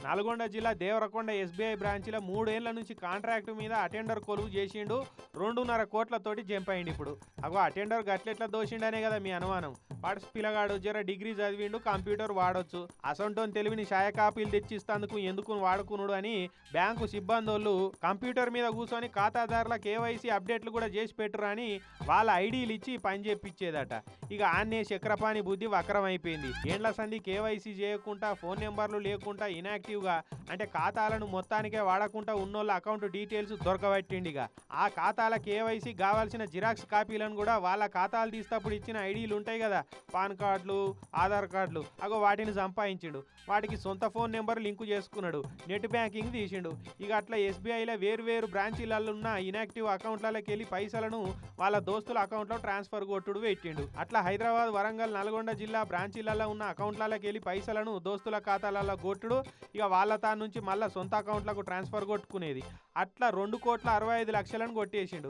నల్గొండ జిల్లా దేవరకొండ ఎస్బీఐ బ్రాంచ్లో 3 ఏళ్ల నుంచి కాంట్రాక్టు మీద అటెండర్ కొలువు చేసిండు. 2.5 కోట్లతోటి జంప్ అయిండు. ఇప్పుడు అగో అటెండర్ గట్లెట్లా దోషిండనే కదా మీ అనుమానం. పర్స్ పిల్లగాడు జర డిగ్రీ చదివిండు, కంప్యూటర్ వాడొచ్చు, అసొంటోని తెలివిని ఛాయ కాపీలు తెచ్చిస్తందుకు ఎందుకు వాడుకునుడు అని బ్యాంకు సిబ్బందోళ్ళు కంప్యూటర్ మీద కూర్చొని ఖాతాదారుల కేవైసీ అప్డేట్లు కూడా చేసి పెట్టురు అని వాళ్ళ ఐడీలు ఇచ్చి పని చేపించేదట. ఇక ఆన్నే చక్రపాణి బుద్ధి వక్రం అయిపోయింది. ఏండ్ల సంధి కేవైసీ చేయకుండా, ఫోన్ నెంబర్లు లేకుండా ఇనాక్టివ్గా అంటే ఖాతాలను మొత్తానికే వాడకుండా ఉన్నోళ్ళ అకౌంట్ డీటెయిల్స్ దొరకబట్టిండిగా. ఆ ఖాతాల కేవైసీ కావాల్సిన జిరాక్స్ కాపీలను కూడా వాళ్ళ ఖాతాలు తీసేటప్పుడు ఇచ్చిన ఐడీలు ఉంటాయి కదా, పాన్ కార్డులు, ఆధార్ కార్డులు, అగో వాటిని సంపాదించిండు. వాటికి సొంత ఫోన్ నెంబర్ లింకు చేసుకున్నాడు, నెట్ బ్యాంకింగ్ తీసిండు. ఇక అట్లా ఎస్బీఐలో వేరు బ్రాంచీలలో ఉన్న ఇనాక్టివ్ అకౌంట్లకి వెళ్ళి పైసలను వాళ్ళ దోస్తుల అకౌంట్లో ట్రాన్స్ఫర్ కొట్టుడు పెట్టిండు. అట్లా హైదరాబాద్, వరంగల్, నల్గొండ జిల్లా బ్రాంచీలలో ఉన్న అకౌంట్లకి వెళ్ళి పైసలను దోస్తుల ఖాతాలలో కొట్టుడు, ఇక వాళ్ళ తాను నుంచి మళ్ళీ సొంత అకౌంట్లకు ట్రాన్స్ఫర్ కొట్టుకునేది. అట్లా 2,65,00,000 కొట్టేసిండు.